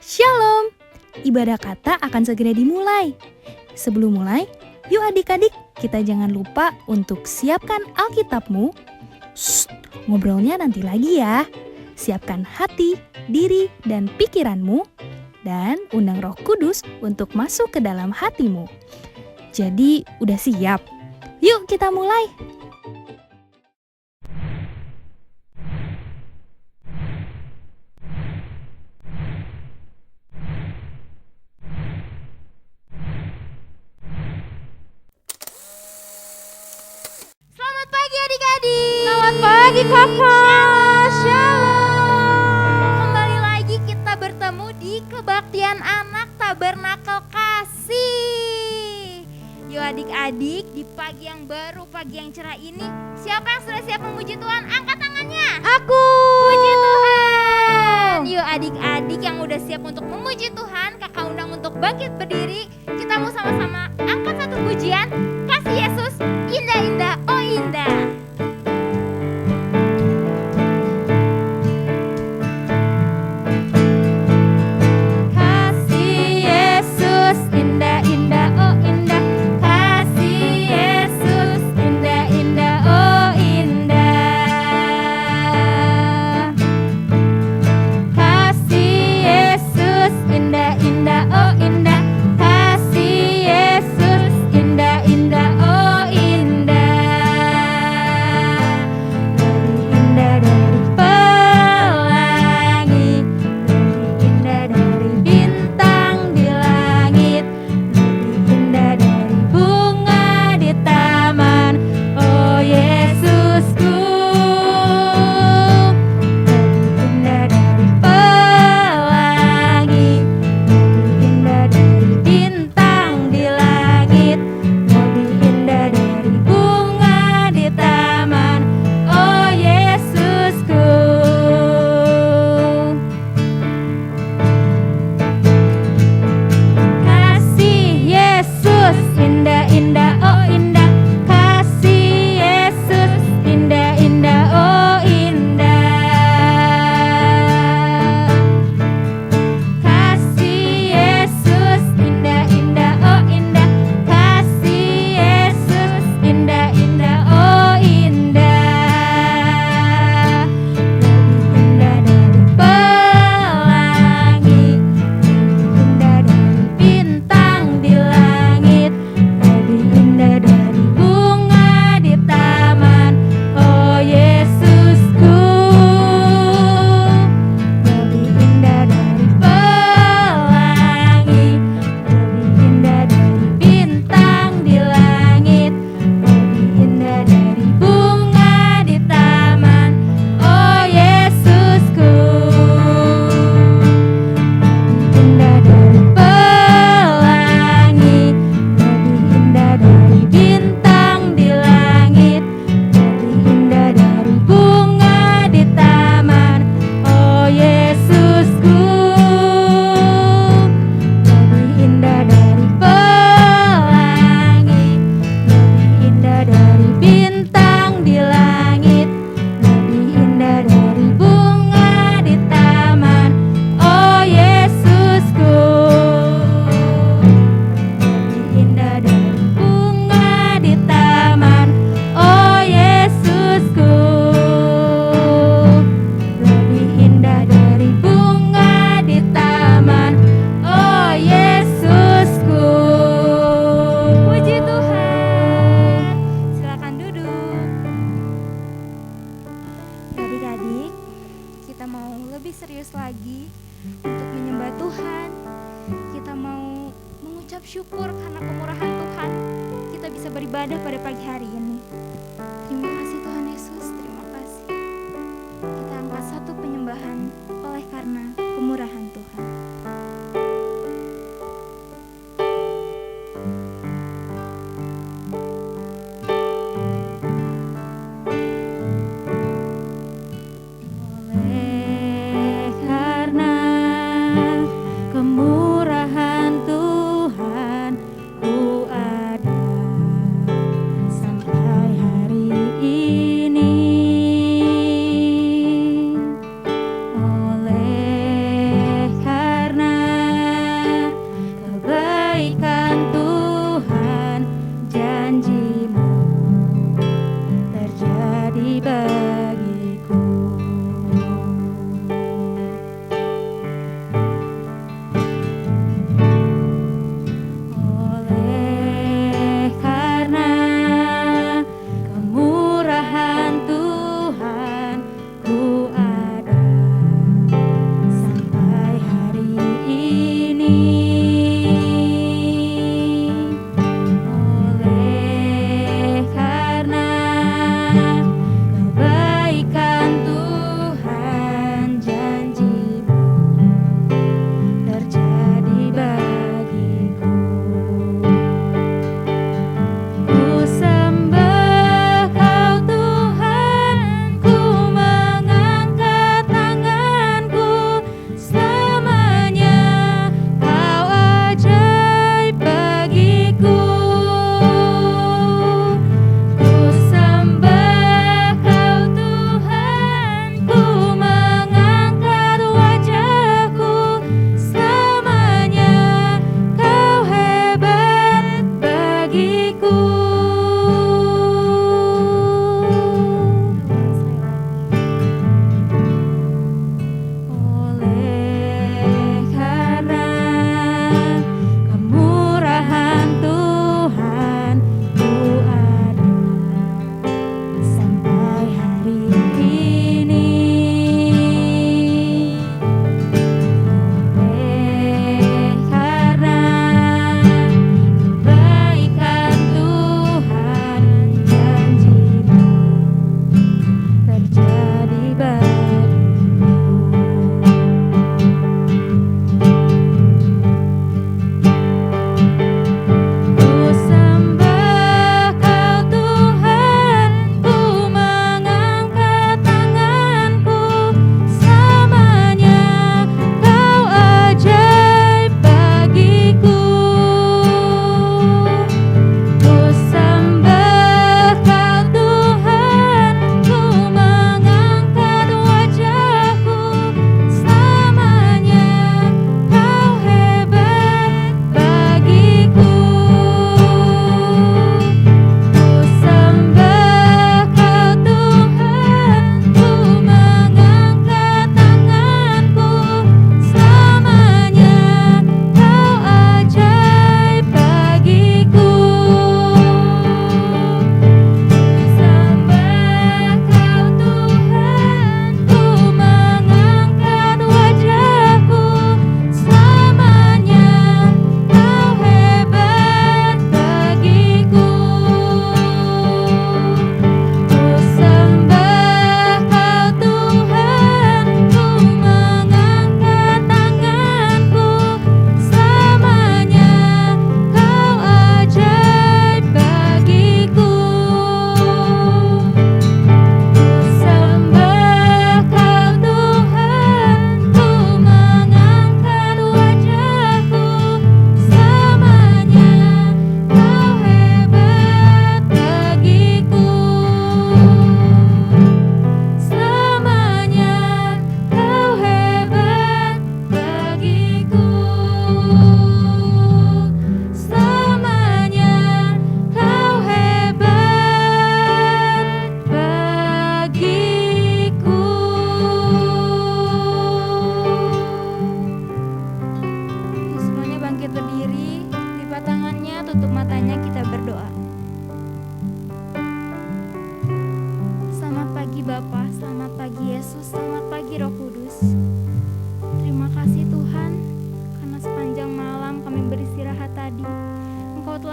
Shalom! Ibadah kata akan segera dimulai. Sebelum mulai, yuk adik-adik, kita jangan lupa untuk siapkan Alkitabmu. Shh, ngobrolnya nanti lagi ya. Siapkan hati, diri, dan pikiranmu. Dan undang Roh Kudus untuk masuk ke dalam hatimu. Jadi, udah siap? Yuk kita mulai! Selamat pagi adik-adik. Selamat pagi kakak. Shalom. Kembali lagi kita bertemu di Kebaktian Anak Tabernakel Kasih. Yuk adik-adik, di pagi yang baru, pagi yang cerah ini, siapa yang sudah siap memuji Tuhan? Angkat tangannya. Aku. Puji Tuhan. Yuk adik-adik yang udah siap untuk memuji Tuhan, kakak undang untuk bangkit berdiri. Kita mau sama-sama angkat satu pujian. Kasih Yesus, indah-indah, oh indah. Kasih Yesus, indah-indah, oh indah. Kasih Yesus, indah-indah, oh indah. Kasih Yesus, indah-indah, oh indah. Kasih Yesus, indah-indah, oh indah. Lebih indah dari pelangi, lebih indah dari bintang di langit, lebih indah dari bunga di taman. Oh Yesusku, lebih indah dari pelangi, lebih indah dari bintang di langit, lebih indah dari bunga di taman. Oh Yesusku. Kasih Yesus, indah-indah, oh indah. Kasih Yesus, indah-indah, oh indah. Kasih Yesus, indah-indah, oh indah. Kasih Yesus, indah-indah, oh indah. Lebih indah dari pelangi, lebih indah dari bintang di langit, lebih indah dari bunga di taman. Oh Yesusku, lebih indah dari pelangi, lebih indah dari bintang di langit, lebih indah dari bunga di taman. Oh Yesusku, lebih indah dari pelangi, lebih indah dari bintang di langit, lebih indah dari bunga di taman. Oh Yesusku, lebih indah dari pelangi, lebih indah dari bintang di langit, lebih indah dari bunga di taman. Oh Yesusku, lebih indah dari bunga di taman. Oh Yesusku, lebih indah dari bunga di taman. Oh Yesusku. Puji Tuhan. Silakan duduk. Adik-adik, kita mau lebih serius lagi untuk menyembah Tuhan. Kita mau mengucap syukur karena kemurahan Tuhan. Kita bisa beribadah pada pagi hari ini. Terima kasih Tuhan Yesus, terima kasih. Kita angkat satu penyembahan oleh karena kemurahan Tuhan. Oleh karena kemurahan Tuhan, ku ada sampai hari ini. Oleh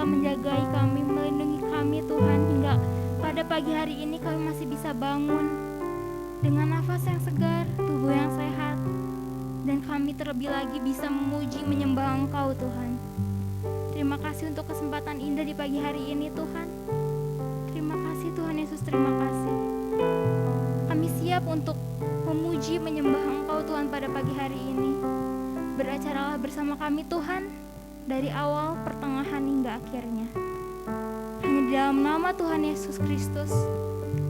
telah menjagai kami, melindungi kami Tuhan, hingga pada pagi hari ini kami masih bisa bangun dengan nafas yang segar, tubuh yang sehat, dan kami terlebih lagi bisa memuji menyembah Engkau Tuhan. Terima kasih untuk kesempatan indah di pagi hari ini Tuhan. Terima kasih Tuhan Yesus, terima kasih. Kami siap untuk memuji menyembah Engkau Tuhan pada pagi hari ini. Beracaralah bersama kami Tuhan, dari awal, pertengahan hingga akhirnya. Hanya di dalam nama Tuhan Yesus Kristus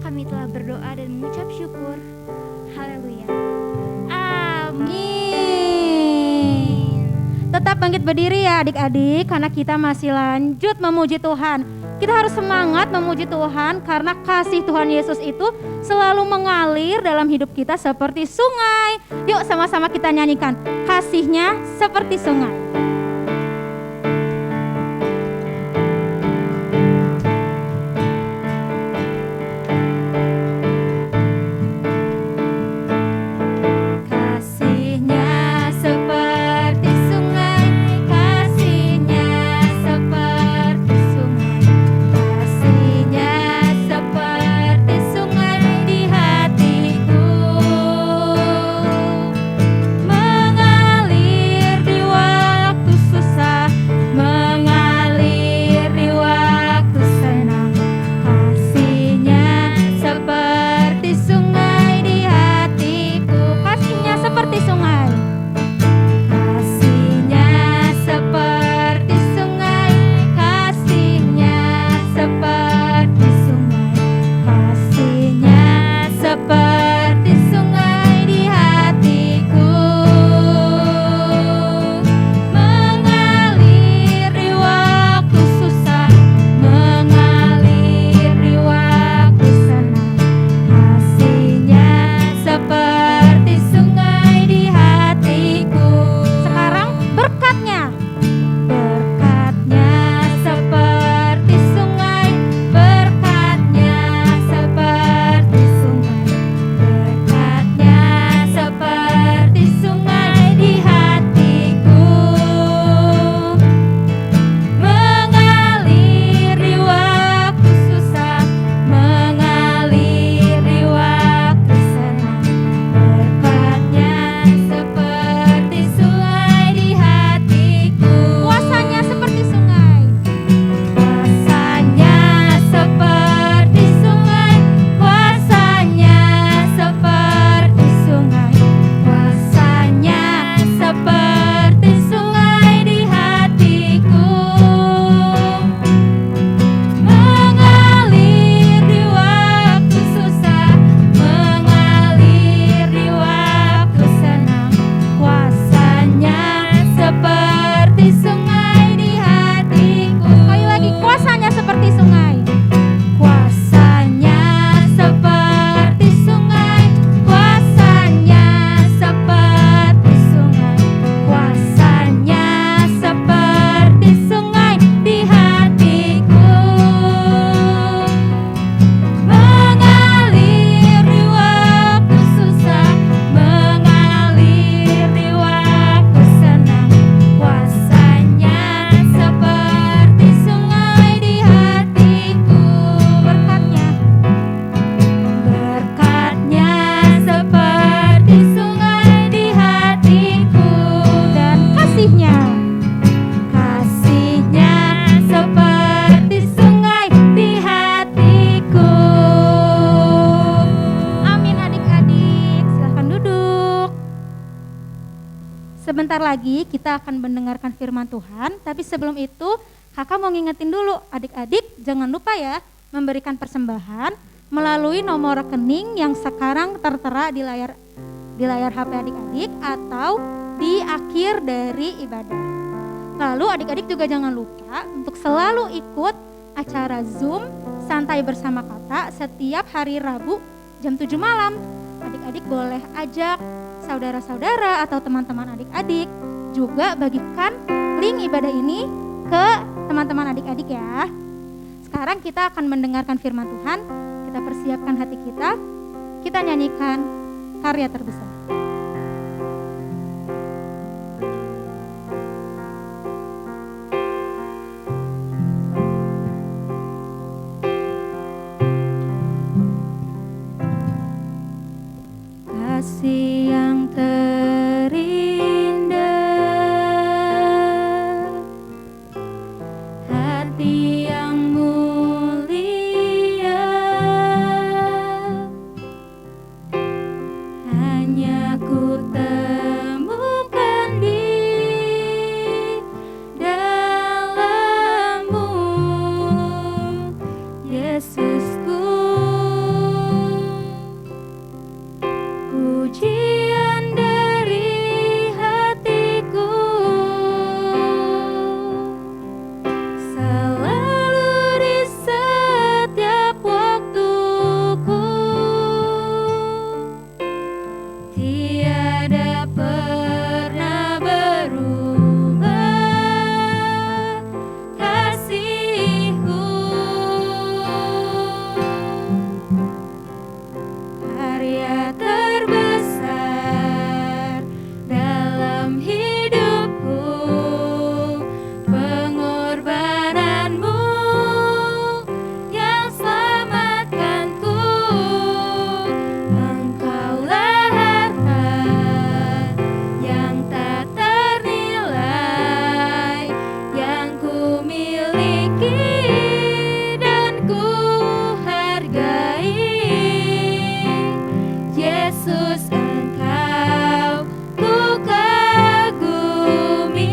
kami telah berdoa dan mengucap syukur. Haleluya. Amin. Tetap bangkit berdiri ya adik-adik, karena kita masih lanjut memuji Tuhan. Kita harus semangat memuji Tuhan karena kasih Tuhan Yesus itu selalu mengalir dalam hidup kita seperti sungai. Yuk sama-sama kita nyanyikan, kasihnya seperti sungai. Sebentar lagi kita akan mendengarkan firman Tuhan, tapi sebelum itu kakak mau ngingetin dulu adik-adik jangan lupa ya memberikan persembahan melalui nomor rekening yang sekarang tertera di layar HP adik-adik atau di akhir dari ibadah. Lalu adik-adik juga jangan lupa untuk selalu ikut acara Zoom Santai Bersama Kata setiap hari Rabu jam 7 malam. Adik-adik boleh ajak saudara-saudara atau teman-teman adik-adik, juga bagikan link ibadah ini ke teman-teman adik-adik ya. Sekarang kita akan mendengarkan firman Tuhan, kita persiapkan hati kita nyanyikan karya terbesar. Yesusku. Pujian dari hatiku selalu di setiap waktuku, tiada pernah berubah kasih-Mu. Karya terbesar dalam hidupku, pengorbanan-Mu yang selamatkanku. Engkaulah harta yang tak ternilai, yang ku miliki dan ku hargai. Yesus, Engkau ku kagumi.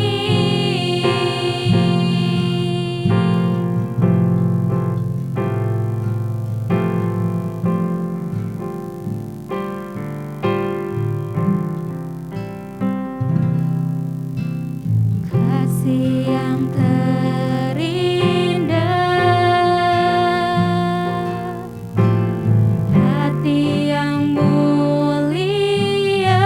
Kasih yang terindah, hati yang mulia,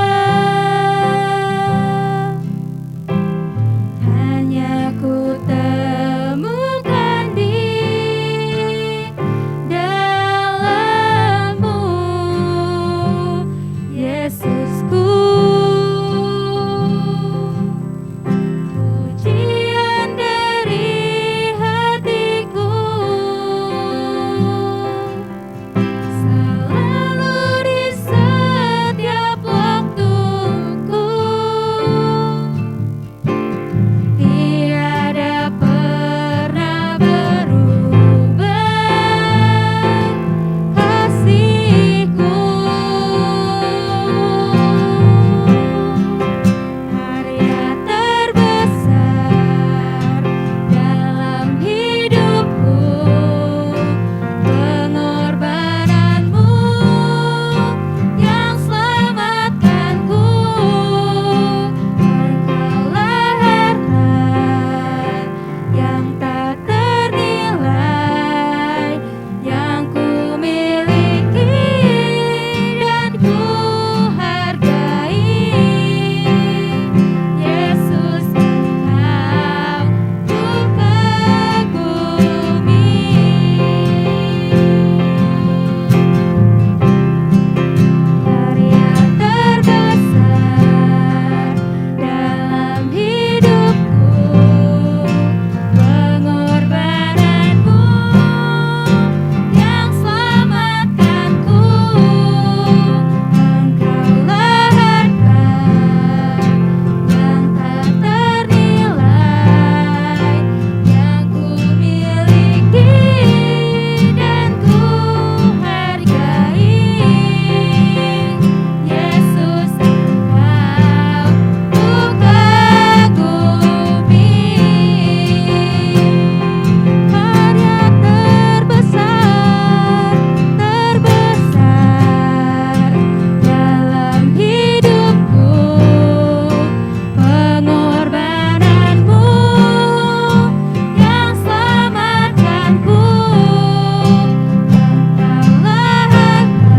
hanya ku temukan di dalam-Mu, Yesusku. Pujian dari hatiku selalu di setiap waktuku, tiada pernah berubah kasih-Ku. Karya terbesar dalam hidupku, pengorbanan-Mu yang selamatkanku. Engkaulah harta yang tak ternilai, yang ku miliki dan ku hargai. Yesus, Engkau ku kagumi. Karya terbesar dalam hidupku, pengorbanan-Mu yang selamatkanku. Engkaulah harta yang tak ternilai, yang ku miliki dan ku hargai. Yesus, Engkau ku kagumi. Karya terbesar dalam hidupku, pengorbanan-Mu yang selamatkanku. Engkaulah harta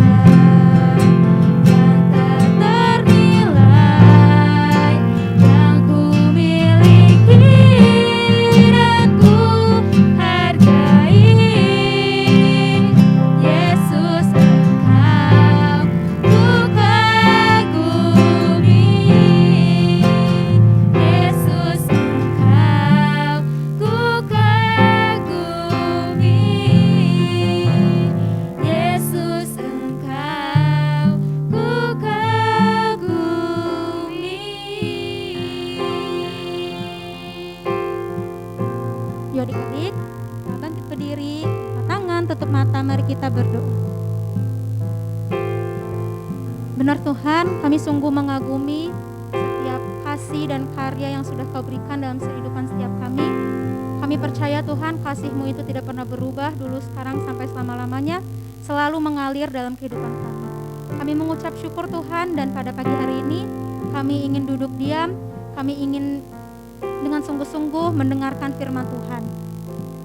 yang tak ternilai, yang ku miliki dan ku hargai. Yesus, Engkau ku kagumi. Yesus, Engkau ku kagumi. Yesus, Engkau ku kagumi. Yuk adik-adik, kita bangkit berdiri, angkat tangan, tutup mata, mari kita berdoa. Benar Tuhan, kami sungguh mengagumi setiap kasih dan karya yang sudah Kau berikan dalam kehidupan setiap kami. Kami Kami percaya Tuhan, kasih-Mu itu tidak pernah berubah dulu, sekarang, sampai selama-lamanya, selalu mengalir dalam kehidupan kami. Kami mengucap syukur Tuhan, dan pada pagi hari ini kami ingin duduk diam, kami ingin dengan sungguh-sungguh mendengarkan firman Tuhan.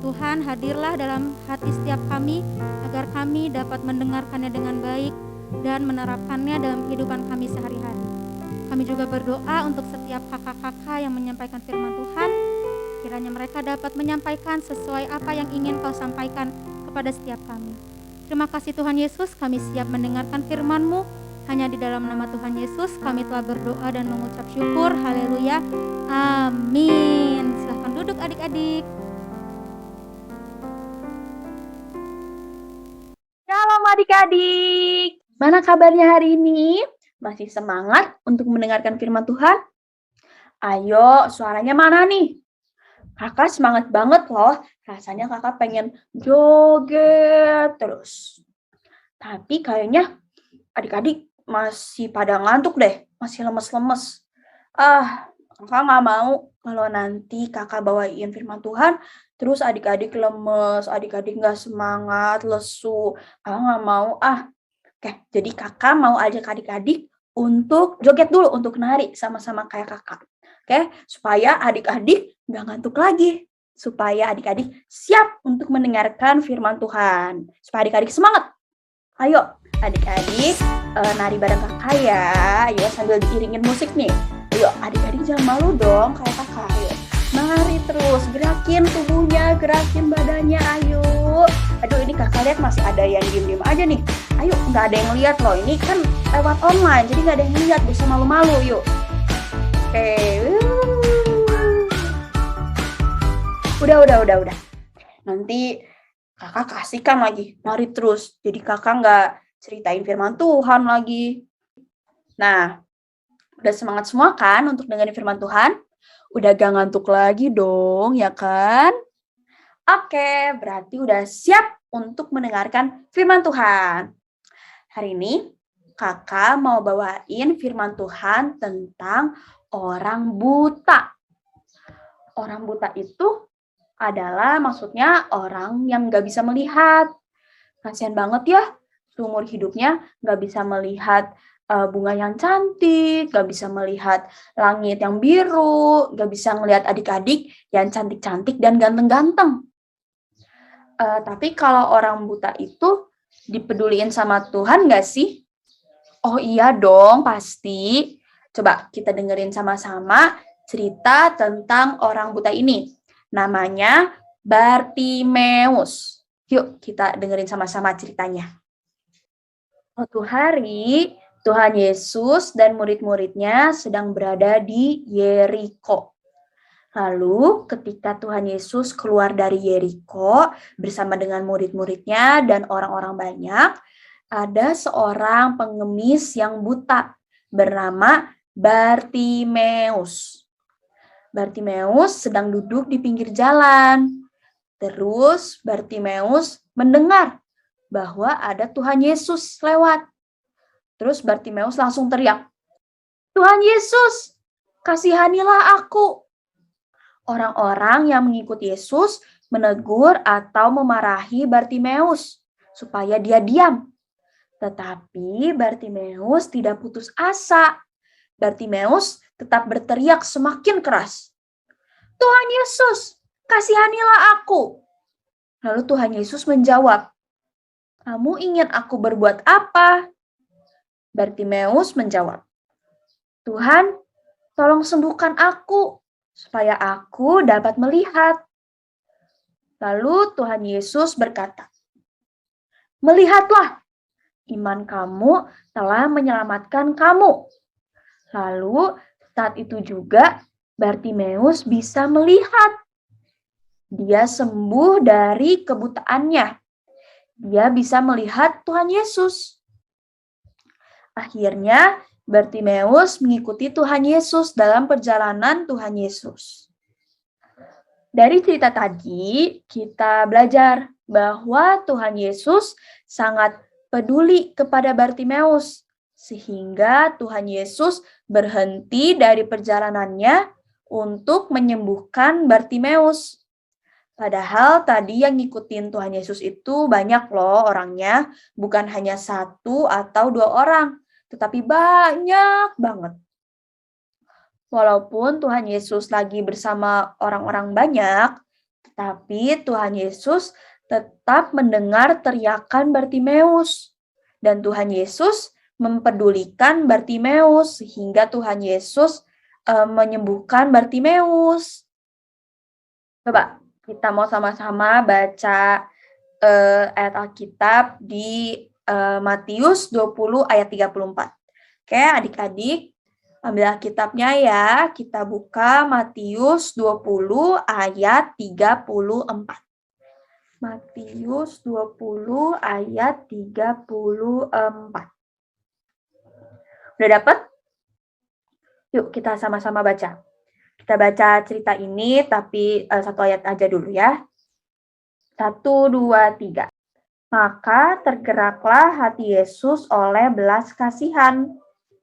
Tuhan, hadirlah dalam hati setiap kami agar kami dapat mendengarkannya dengan baik dan menerapkannya dalam kehidupan kami sehari-hari. Kami juga berdoa untuk setiap kakak-kakak yang menyampaikan firman Tuhan, kiranya mereka dapat menyampaikan sesuai apa yang ingin Kau sampaikan kepada setiap kami. Terima kasih Tuhan Yesus, kami siap mendengarkan firman-Mu. Hanya di dalam nama Tuhan Yesus kami telah berdoa dan mengucap syukur. Haleluya. Amin. Silahkan duduk adik-adik. Shalom adik-adik, mana kabarnya hari ini? Masih semangat untuk mendengarkan firman Tuhan? Ayo, suaranya mana nih? Kakak semangat banget loh, rasanya kakak pengen joget terus. Tapi kayaknya adik-adik masih pada ngantuk deh, masih lemes-lemes. Kakak nggak mau kalau nanti kakak bawain firman Tuhan, terus adik-adik lemes, adik-adik nggak semangat, lesu. Kakak nggak mau. Oke, jadi kakak mau ajak adik-adik untuk joget dulu, untuk nari sama-sama kayak kakak. Oke, supaya adik-adik nggak ngantuk lagi. Supaya adik-adik siap untuk mendengarkan firman Tuhan. Supaya adik-adik semangat. Ayo, adik-adik nari bareng kakak ya. Ayo sambil diiringin musik nih. Ayo, adik-adik jangan malu dong kayak kakak. Ayo, nari terus, gerakin tubuhnya, gerakin badannya, ayo. Aduh, ini kakak lihat masih ada yang diem-diem aja nih. Ayo, nggak ada yang lihat loh. Ini kan lewat online, jadi nggak ada yang lihat. Bisa malu-malu, yuk. Oke. Udah. Nanti kakak kasihkan lagi, nari terus. Jadi kakak nggak ceritain firman Tuhan lagi. Nah, udah semangat semua kan untuk dengerin firman Tuhan? Udah gak ngantuk lagi dong, ya kan? Oke, berarti udah siap untuk mendengarkan firman Tuhan. Hari ini kakak mau bawain firman Tuhan tentang orang buta. Orang buta itu adalah maksudnya orang yang gak bisa melihat. Kasian banget ya, seumur hidupnya gak bisa melihat bunga yang cantik, gak bisa melihat langit yang biru, gak bisa melihat adik-adik yang cantik-cantik dan ganteng-ganteng. Tapi kalau orang buta itu dipeduliin sama Tuhan gak sih? Oh iya dong, pasti. Coba kita dengerin sama-sama cerita tentang orang buta ini. Namanya Bartimeus. Yuk kita dengerin sama-sama ceritanya. Suatu hari, Tuhan Yesus dan murid-muridnya sedang berada di Yeriko. Lalu ketika Tuhan Yesus keluar dari Yeriko bersama dengan murid-muridnya dan orang-orang banyak, ada seorang pengemis yang buta bernama Bartimeus. Bartimeus sedang duduk di pinggir jalan. Terus Bartimeus mendengar bahwa ada Tuhan Yesus lewat. Terus Bartimeus langsung teriak, "Tuhan Yesus, kasihanilah aku." Orang-orang yang mengikuti Yesus menegur atau memarahi Bartimeus supaya dia diam. Tetapi Bartimeus tidak putus asa. Bartimeus tetap berteriak semakin keras, "Tuhan Yesus, kasihanilah aku." Lalu Tuhan Yesus menjawab, "Kamu ingin aku berbuat apa?" Bartimeus menjawab, "Tuhan, tolong sembuhkan aku, supaya aku dapat melihat." Lalu Tuhan Yesus berkata, "Melihatlah, iman kamu telah menyelamatkan kamu." Lalu saat itu juga Bartimeus bisa melihat. Dia sembuh dari kebutaannya. Dia bisa melihat Tuhan Yesus. Akhirnya Bartimeus mengikuti Tuhan Yesus dalam perjalanan Tuhan Yesus. Dari cerita tadi, kita belajar bahwa Tuhan Yesus sangat peduli kepada Bartimeus, sehingga Tuhan Yesus berhenti dari perjalanannya untuk menyembuhkan Bartimeus. Padahal tadi yang ngikutin Tuhan Yesus itu banyak loh orangnya, bukan hanya 1 atau 2 orang, tetapi banyak banget. Walaupun Tuhan Yesus lagi bersama orang-orang banyak, tetapi Tuhan Yesus tetap mendengar teriakan Bartimeus. Dan Tuhan Yesus mempedulikan Bartimeus sehingga Tuhan Yesus menyembuhkan Bartimeus. Coba kita mau sama-sama baca ayat Alkitab di Matius 20 ayat 34. Oke, adik-adik, ambil Alkitabnya ya. Kita buka Matius 20 ayat 34. Matius 20 ayat 34. Udah dapat? Yuk kita sama-sama baca. Kita baca cerita ini tapi 1 ayat aja dulu ya. 1, 2, 3. Maka tergeraklah hati Yesus oleh belas kasihan.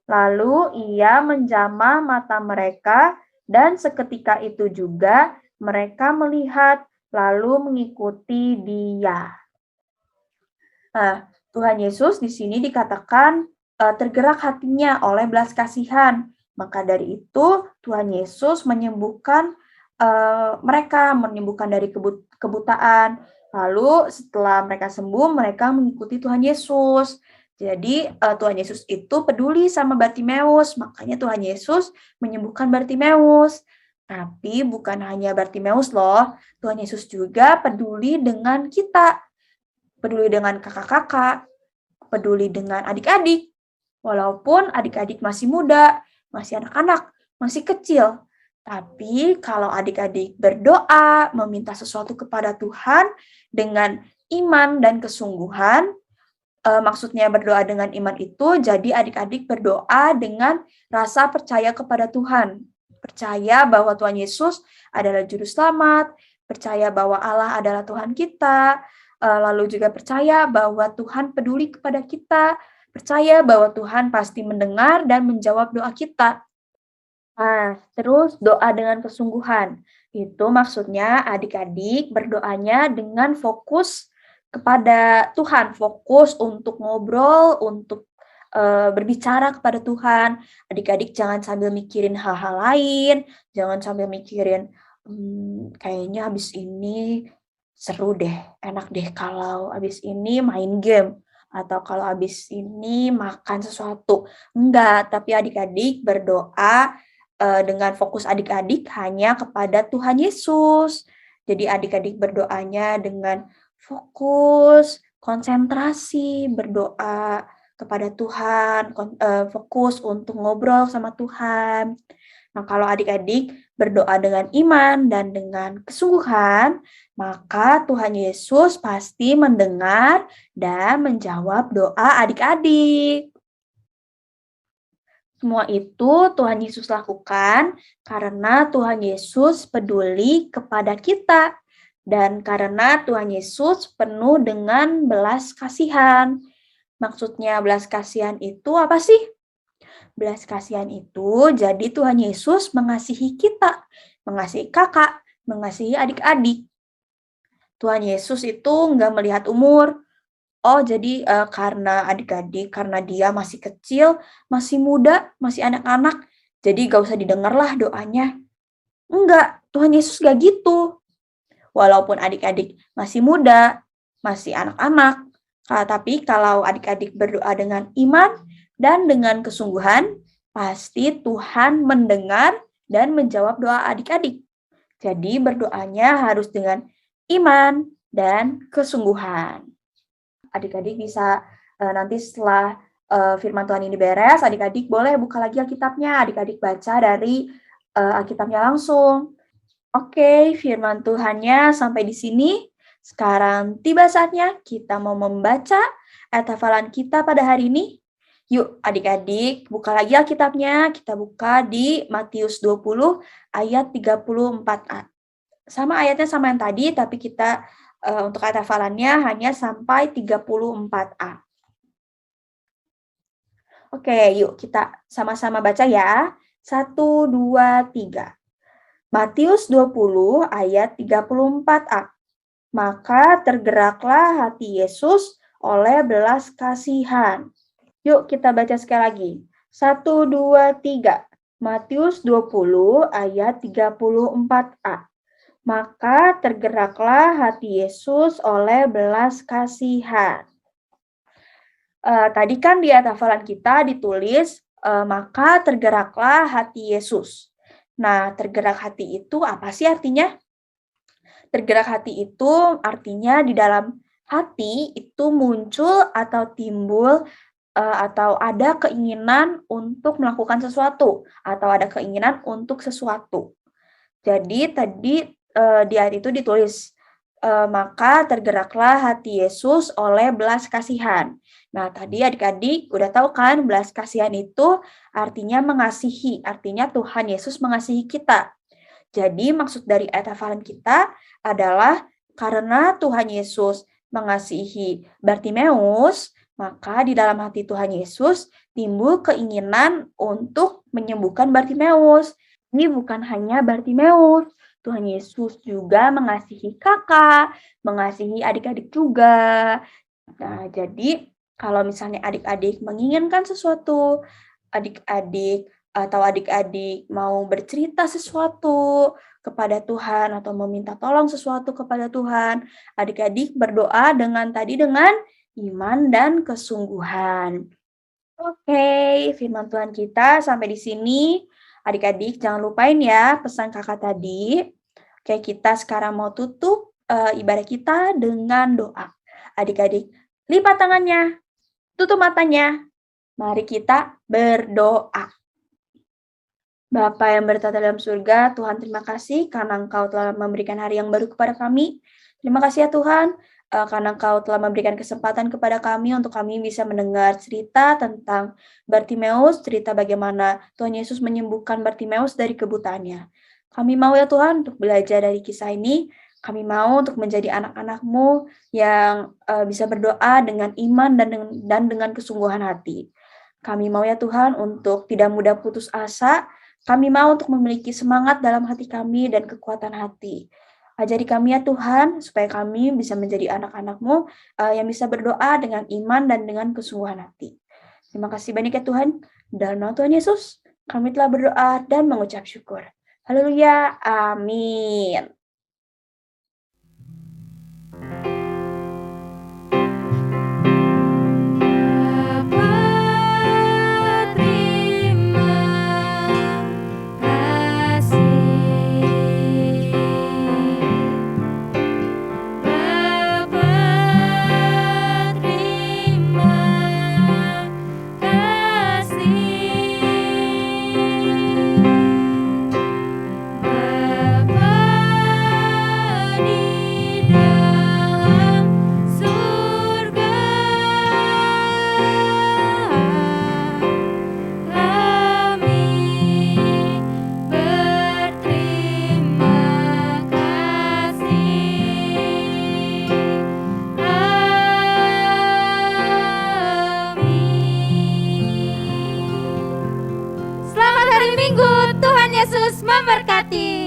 Lalu ia menjamah mata mereka dan seketika itu juga mereka melihat lalu mengikuti Dia. Nah, Tuhan Yesus di sini dikatakan tergerak hatinya oleh belas kasihan. Maka dari itu Tuhan Yesus menyembuhkan mereka, menyembuhkan dari kebutaan. Lalu setelah mereka sembuh, mereka mengikuti Tuhan Yesus. Jadi Tuhan Yesus itu peduli sama Bartimeus, makanya Tuhan Yesus menyembuhkan Bartimeus. Tapi bukan hanya Bartimeus loh, Tuhan Yesus juga peduli dengan kita, peduli dengan kakak-kakak, peduli dengan adik-adik. Walaupun adik-adik masih muda, masih anak-anak, masih kecil. Tapi kalau adik-adik berdoa, meminta sesuatu kepada Tuhan dengan iman dan kesungguhan, maksudnya berdoa dengan iman itu, jadi adik-adik berdoa dengan rasa percaya kepada Tuhan. Percaya bahwa Tuhan Yesus adalah Juru Selamat, percaya bahwa Allah adalah Tuhan kita, lalu juga percaya bahwa Tuhan peduli kepada kita, percaya bahwa Tuhan pasti mendengar dan menjawab doa kita. Nah, terus doa dengan kesungguhan. Itu maksudnya adik-adik berdoanya dengan fokus kepada Tuhan, fokus untuk ngobrol, untuk berbicara kepada Tuhan. Adik-adik jangan sambil mikirin hal-hal lain, jangan sambil mikirin kayaknya habis ini seru deh, enak deh kalau habis ini main game atau kalau habis ini makan sesuatu. Enggak, tapi adik-adik berdoa dengan fokus adik-adik hanya kepada Tuhan Yesus. Jadi adik-adik berdoanya dengan fokus, konsentrasi, berdoa kepada Tuhan, fokus untuk ngobrol sama Tuhan. Nah, kalau adik-adik berdoa dengan iman dan dengan kesungguhan, maka Tuhan Yesus pasti mendengar dan menjawab doa adik-adik. Semua itu Tuhan Yesus lakukan karena Tuhan Yesus peduli kepada kita. Dan karena Tuhan Yesus penuh dengan belas kasihan. Maksudnya belas kasihan itu apa sih? Belas kasihan itu jadi Tuhan Yesus mengasihi kita, mengasihi kakak, mengasihi adik-adik. Tuhan Yesus itu nggak melihat umur. Oh, jadi karena adik-adik, karena dia masih kecil, masih muda, masih anak-anak, jadi gak usah didengarlah doanya. Enggak, Tuhan Yesus gak gitu. Walaupun adik-adik masih muda, masih anak-anak, tapi kalau adik-adik berdoa dengan iman dan dengan kesungguhan, pasti Tuhan mendengar dan menjawab doa adik-adik. Jadi berdoanya harus dengan iman dan kesungguhan. Adik-adik bisa nanti setelah firman Tuhan ini beres, adik-adik boleh buka lagi Alkitabnya, adik-adik baca dari Alkitabnya langsung. Oke, firman Tuhannya sampai di sini. Sekarang tiba saatnya kita mau membaca ayat hafalan kita pada hari ini. Yuk adik-adik buka lagi Alkitabnya, kita buka di Matius 20 ayat 34a. Sama ayatnya sama yang tadi, tapi kita untuk ayat hafalannya hanya sampai 34a. Oke, yuk kita sama-sama baca ya. 1, 2, 3. Matius 20 ayat 34a. Maka tergeraklah hati Yesus oleh belas kasihan. Yuk kita baca sekali lagi. 1, 2, 3. Matius 20 ayat 34a. Maka tergeraklah hati Yesus oleh belas kasihan. Tadi kan di ayat hafalan kita ditulis, maka tergeraklah hati Yesus. Nah, tergerak hati itu apa sih artinya? Tergerak hati itu artinya di dalam hati itu muncul atau timbul atau ada keinginan untuk melakukan sesuatu atau ada keinginan untuk sesuatu. Jadi tadi di ayat itu ditulis, maka tergeraklah hati Yesus oleh belas kasihan. Nah, tadi adik-adik udah tahu kan belas kasihan itu artinya mengasihi, artinya Tuhan Yesus mengasihi kita. Jadi maksud dari ayat hafalan kita adalah karena Tuhan Yesus mengasihi Bartimeus, maka di dalam hati Tuhan Yesus timbul keinginan untuk menyembuhkan Bartimeus. Ini bukan hanya Bartimeus, Tuhan Yesus juga mengasihi kakak, mengasihi adik-adik juga. Nah, jadi kalau misalnya adik-adik menginginkan sesuatu, adik-adik mau bercerita sesuatu kepada Tuhan atau meminta tolong sesuatu kepada Tuhan, adik-adik berdoa dengan iman dan kesungguhan. Oke, firman Tuhan kita sampai di sini. Adik-adik jangan lupain ya pesan kakak tadi. Oke, kita sekarang mau tutup ibadah kita dengan doa. Adik-adik, lipat tangannya, tutup matanya. Mari kita berdoa. Bapa yang bertata dalam surga, Tuhan terima kasih karena Engkau telah memberikan hari yang baru kepada kami. Terima kasih ya Tuhan, karena Engkau telah memberikan kesempatan kepada kami untuk kami bisa mendengar cerita tentang Bartimeus, cerita bagaimana Tuhan Yesus menyembuhkan Bartimeus dari kebutaannya. Kami mau ya Tuhan untuk belajar dari kisah ini, kami mau untuk menjadi anak-anak-Mu yang bisa berdoa dengan iman dan dengan kesungguhan hati. Kami mau ya Tuhan untuk tidak mudah putus asa, kami mau untuk memiliki semangat dalam hati kami dan kekuatan hati. Ajari kami ya Tuhan, supaya kami bisa menjadi anak-anak-Mu yang bisa berdoa dengan iman dan dengan kesungguhan hati. Terima kasih banyak ya Tuhan. Dalam nama Tuhan Yesus, kami telah berdoa dan mengucap syukur. Haleluya, amin. Selamat hari Minggu, Tuhan Yesus memberkati.